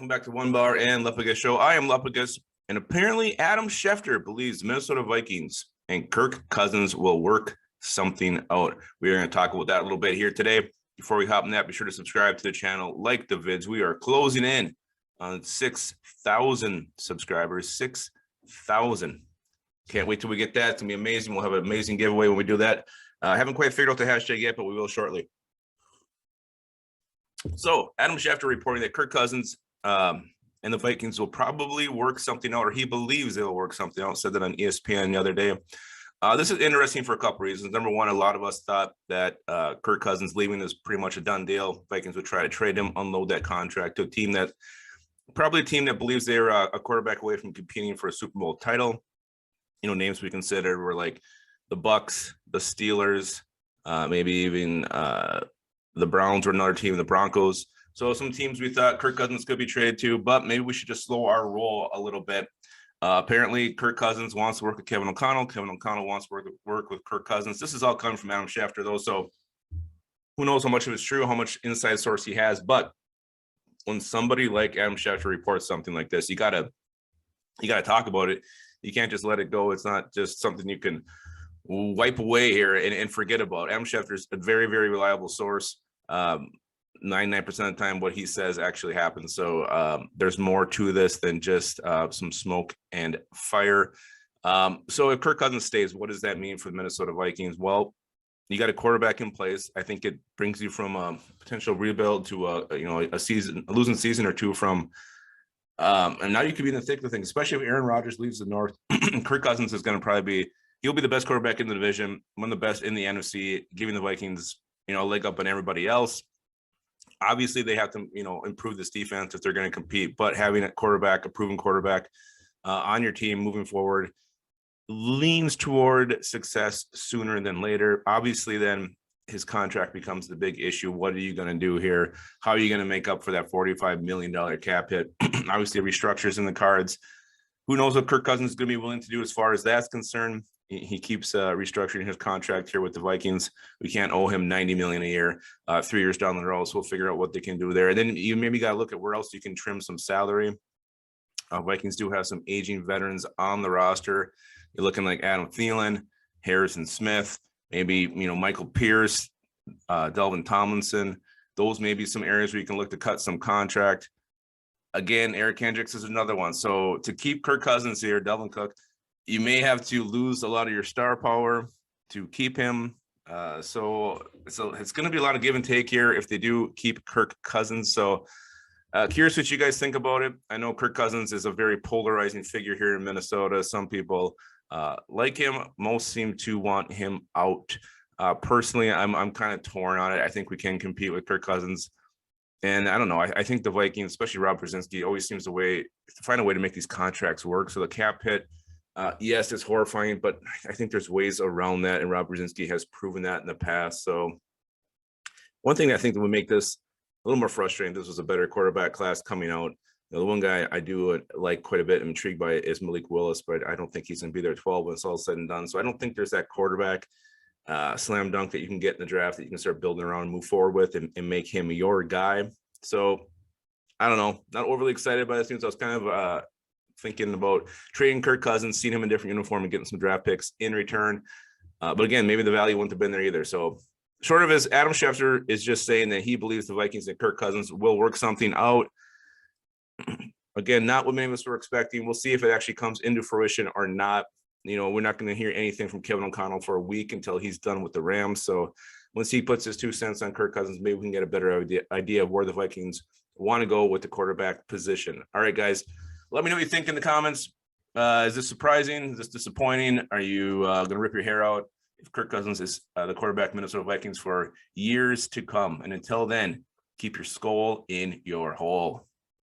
Welcome back to One Bar and Lupagus Show. I am Lupagus, and apparently Adam Schefter believes Minnesota Vikings and Kirk Cousins will work something out. We are going to talk about that a little bit here today. Before we hop in that, be sure to subscribe to the channel, like the vids. We are closing in on 6,000 subscribers. 6,000. Can't wait till we get that. It's going to be amazing. We'll have an amazing giveaway when we do that. I haven't quite figured out the hashtag yet, but we will shortly. So Adam Schefter reporting that Kirk Cousins and the Vikings will probably work something out, or he believes they'll work something out. Said that on ESPN the other day. This is interesting for a couple reasons. Number one, a lot of us thought that Kirk Cousins leaving is pretty much a done deal. Vikings would try to trade him, unload that contract to a team that believes they're a quarterback away from competing for a Super Bowl title. You know, names we considered were like the Bucks, the Steelers, maybe even the Browns were another team, the Broncos. So some teams we thought Kirk Cousins could be traded to, but maybe we should just slow our roll a little bit. Apparently, Kirk Cousins wants to work with Kevin O'Connell. Kevin O'Connell wants to work with Kirk Cousins. This is all coming from Adam Schefter, though, so who knows how much of it's true, how much inside source he has. But when somebody like Adam Schefter reports something like this, you gotta talk about it. You can't just let it go. It's not just something you can wipe away here and forget about. Adam Schefter is a very, very reliable source. 99% of the time what he says actually happens. So there's more to this than just some smoke and fire. So if Kirk Cousins stays, what does that mean for the Minnesota Vikings? Well, you got a quarterback in place. I think it brings you from a potential rebuild to a losing season or two from and now you could be in the thick of things, especially if Aaron Rodgers leaves the North. Kirk Cousins is going to he'll be the best quarterback in the division, one of the best in the NFC, giving the Vikings, a leg up on everybody else. Obviously, they have to, improve this defense if they're going to compete. But having a proven quarterback on your team moving forward leans toward success sooner than later. Obviously, then his contract becomes the big issue. What are you going to do here? How are you going to make up for that $45 million cap hit? Obviously, restructures in the cards. Who knows what Kirk Cousins is going to be willing to do as far as that's concerned. He keeps restructuring his contract here with the Vikings. We can't owe him $90 million a year 3 years down the road. So we'll figure out what they can do there. And then you maybe got to look at where else you can trim some salary. Vikings do have some aging veterans on the roster. You're looking like Adam Thielen, Harrison Smith, maybe Michael Pierce, Delvin Tomlinson. Those may be some areas where you can look to cut some contract. Again, Eric Kendricks is another one. So to keep Kirk Cousins here, Delvin Cook, you may have to lose a lot of your star power to keep him. So it's going to be a lot of give and take here if they do keep Kirk Cousins. So curious what you guys think about it. I know Kirk Cousins is a very polarizing figure here in Minnesota. Some people like him. Most seem to want him out. Personally, I'm kind of torn on it. I think we can compete with Kirk Cousins. And I don't know. I think the Vikings, especially Rob Brzezinski, always seems to find a way to make these contracts work. So the cap hit, yes, it's horrifying, but I think there's ways around that, and Rob Brzezinski has proven that in the past. So one thing I think that would make this a little more frustrating, this was a better quarterback class coming out. The one guy I do like quite a bit, I'm intrigued by, is Malik Willis, but I don't think he's going to be there at 12 when it's all said and done. So I don't think there's that quarterback slam dunk that you can get in the draft that you can start building around and move forward with and make him your guy. So I don't know, not overly excited by this news. I was kind of thinking about trading Kirk Cousins, seeing him in a different uniform and getting some draft picks in return. But again, maybe the value wouldn't have been there either. So short of it, Adam Schefter is just saying that he believes the Vikings and Kirk Cousins will work something out. Again, not what many of us were expecting. We'll see if it actually comes into fruition or not. We're not going to hear anything from Kevin O'Connell for a week until he's done with the Rams. So once he puts his 2 cents on Kirk Cousins, maybe we can get a better idea of where the Vikings want to go with the quarterback position. All right, guys, let me know what you think in the comments. Is this surprising? Is this disappointing? Are you going to rip your hair out if Kirk Cousins is the quarterback of Minnesota Vikings for years to come? And until then, keep your skull in your hole.